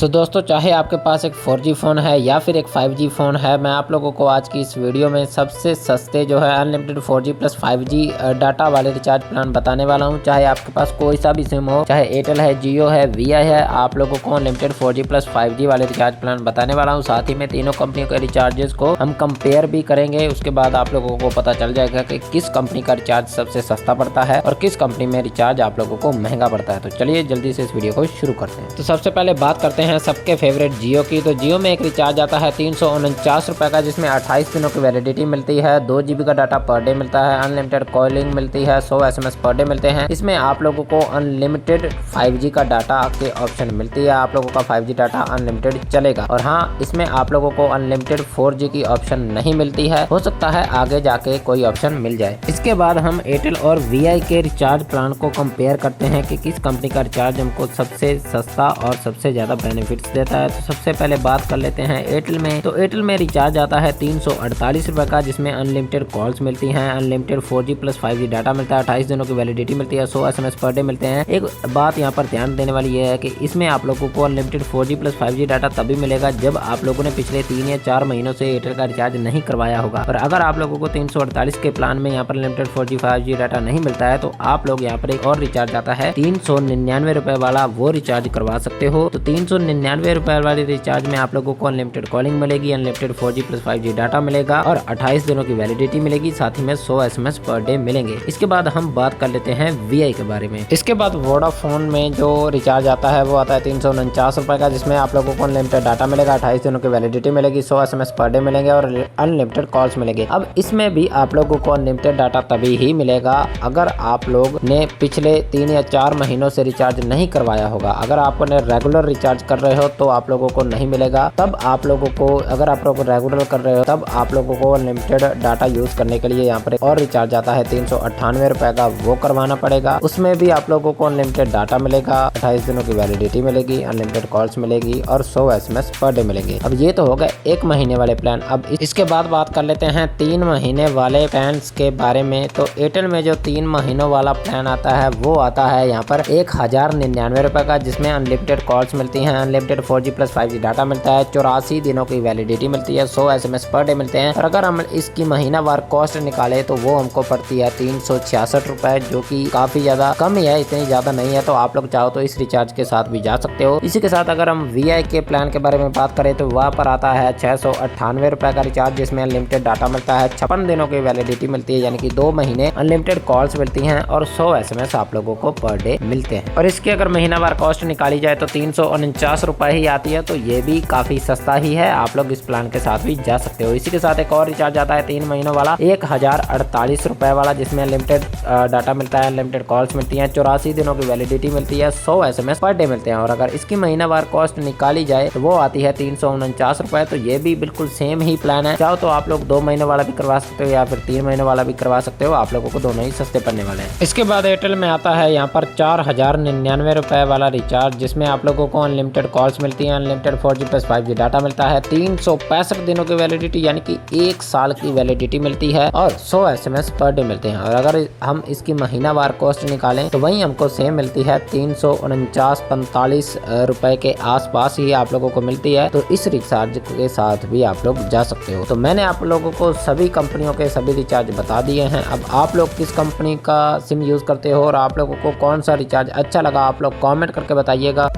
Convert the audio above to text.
सो दोस्तों, चाहे आपके पास एक 4G फ़ोन है या फिर एक 5G फ़ोन है, मैं आप लोगों को आज की इस वीडियो में सबसे सस्ते जो है unlimited 4G plus 5G data वाले रिचार्ज प्लान बताने वाला हूं। चाहे आपके पास कोई सा भी सिम हो, चाहे एयरटेल है, जियो है, वीआई है, आप लोगों को अनलिमिटेड 4G प्लस 5G वाले रिचार्ज प्लान बताने वाला हूँ। साथ ही में तीनों कंपनियों के रिचार्जेस को हम कंपेयर भी करेंगे। उसके बाद आप लोगों को पता चल जाएगा कि किस कंपनी का रिचार्ज सबसे सस्ता पड़ता है और किस कंपनी में रिचार्ज आप लोगों को महंगा पड़ता है। तो चलिए जल्दी से इस वीडियो को शुरू करते हैं। तो सबसे पहले बात करते हैं सबके फेवरेट जियो की। तो जियो में एक रिचार्ज आता है 349 रुपए का, जिसमें 28 दिनों की वैलिडिटी मिलती है, 2 GB का डाटा पर डे मिलता है, अनलिमिटेड कॉलिंग मिलती है, 100 SMS पर डे मिलते हैं। इसमें आप लोगों को अनलिमिटेड 5G का डाटा के ऑप्शन मिलती है। आप लोगों का 5G डाटा अनलिमिटेड चलेगा। और हाँ, इसमें आप लोगों को अनलिमिटेड 4G की ऑप्शन नहीं मिलती है। हो सकता है आगे जाके कोई ऑप्शन मिल जाए। इसके बाद हम एयरटेल और वीआई के रिचार्ज प्लान को कंपेयर करते हैं कि किस कंपनी का रिचार्ज हमको सबसे सस्ता और सबसे ज्यादा बेनिफिट्स देता है। तो सबसे पहले बात कर लेते हैं एयरटेल में। तो एयरटेल में रिचार्ज आता है 348 रुपए का, जिसमें अनलिमिटेड कॉल्स मिलती हैं, unlimited 4G plus 5G data मिलता है, 28 दिनों की वैलिडिटी मिलती है, 100 SMS पर डे मिलते हैं। एक बात यहाँ पर ध्यान देने वाली ये है कि इसमें आप लोगों को unlimited 4G plus 5G data तभी मिलेगा जब आप लोगों ने पिछले 3 या 4 महीनों से एयरटेल का रिचार्ज नहीं करवाया होगा। और अगर आप लोगों को 348 के प्लान में यहाँ पर अनलिमिटेड 4G 5G डाटा नहीं मिलता है, तो आप लोग यहाँ पर एक और रिचार्ज आता है 399 रुपए वाला, वो रिचार्ज करवा सकते हो। तो 399 रुपए वाले रिचार्ज में आप लोगों को अनलिमिटेड कॉलिंग मिलेगी, unlimited 4G plus 5G data मिलेगा और 28 दिनों की वैलिडिटी मिलेगी, साथ ही में 100 SMS पर डे मिलेंगे। इसके बाद हम बात कर लेते हैं वीआई के बारे में। इसके बाद वोडाफोन में जो रिचार्ज आता है वो आता है 349 रुपए का, जिसमें आप लोगों को अनलिमिटेड डाटा मिलेगा, 28 दिनों की वैलिडिटी मिलेगी, 100 SMS पर डे मिलेंगे और अनलिमिटेड कॉल्स मिलेंगे। अब इसमें भी आप लोगों को अनलिमिटेड डाटा तभी ही मिलेगा अगर आप लोग ने पिछले 3 या 4 महीनों से रिचार्ज नहीं करवाया होगा। अगर आपने रेगुलर रिचार्ज कर रहे हो तो आप लोगों को नहीं मिलेगा। तब आप लोगों को, अगर आप लोग रेगुलर कर रहे हो तब आप लोगों को अनलिमिटेड डाटा यूज करने के लिए यहाँ पर और रिचार्ज आता है 398 रुपए का, वो करवाना पड़ेगा। उसमें भी आप लोगों को अनलिमिटेड डाटा मिलेगा, 28 दिनों की वैलिडिटी मिलेगी, अनलिमिटेड कॉल्स मिलेगी और 100 SMS पर डे मिलेंगे। अब ये तो हो गए 1 महीने वाले प्लान। अब इसके बाद बात कर लेते हैं 3 महीने वाले प्लान के बारे में। तो एयरटेल में जो 3 महीनों वाला प्लान आता है वो आता है यहाँ पर 1099 रुपए का, जिसमें अनलिमिटेड कॉल्स मिलती हैं, unlimited 4G plus 5G data मिलता है, 84 दिनों की वैलिडिटी मिलती है, 100 SMS पर डे मिलते हैं। और अगर हम इसकी महीनावार कॉस्ट निकाले तो वो हमको पड़ती है 366 रुपए, जो कि काफी ज्यादा कम ही है, इतनी ज्यादा नहीं है। तो आप लोग चाहो तो इस रिचार्ज के साथ भी जा सकते हो। इसी के साथ अगर हम वीआई के प्लान के बारे में बात करें तो वहाँ पर आता है 698 रुपए का रिचार्ज, जिसमें अनलिमिटेड डाटा मिलता है, 56 दिनों की वैलिडिटी मिलती है, यानी कि 2 महीने अनलिमिटेड कॉल्स मिलती हैं और 100 SMS आप लोगों को पर डे मिलते हैं। और इसकी अगर महीनावार कॉस्ट निकाली जाए तो 349 रुपए ही आती है। तो ये भी काफी सस्ता ही है, आप लोग इस प्लान के साथ भी जा सकते हो। इसी के साथ एक और रिचार्ज आता है 3 महीनों वाला 1048 रुपए वाला, जिसमें अनलिमिटेड डाटा मिलता है, अनलिमिटेड कॉल्स मिलती हैं, 84 दिनों की वैलिडिटी मिलती है, 100 SMS पर डे मिलते हैं। और अगर इसकी महीनावार कॉस्ट निकाली जाए तो वो आती है 349 रुपए। तो ये भी बिल्कुल सेम ही प्लान है। चाहो तो आप लोग 2 महीनों वाला भी करवा सकते हो या फिर 3 महीनों वाला भी करवा सकते हो, आप लोगों को दोनों ही सस्ते पड़ने वाले हैं। इसके बाद एयरटेल में आता है यहाँ पर 4099 रुपए वाला रिचार्ज, जिसमें आप लोगों को अनलिमिटेड कॉल्स मिलती हैं, unlimited 4G plus 5G data मिलता है, 365 दिनों की वैलिडिटी यानी कि 1 साल की वैलिडिटी मिलती है और 100 SMS पर डे मिलते हैं। और अगर हम इसकी महीनावार कॉस्ट निकालें तो वही हमको सेम मिलती है 349-45 रुपए के आसपास ही आप लोगों को मिलती है। तो इस रिचार्ज के साथ भी आप लोग जा सकते हो। तो मैंने आप लोगों को सभी कंपनियों के सभी रिचार्ज बता दिए हैं। अब आप लोग किस कंपनी का सिम यूज करते हो और आप लोगों को कौन सा रिचार्ज अच्छा लगा, आप लोग कमेंट करके बताइएगा।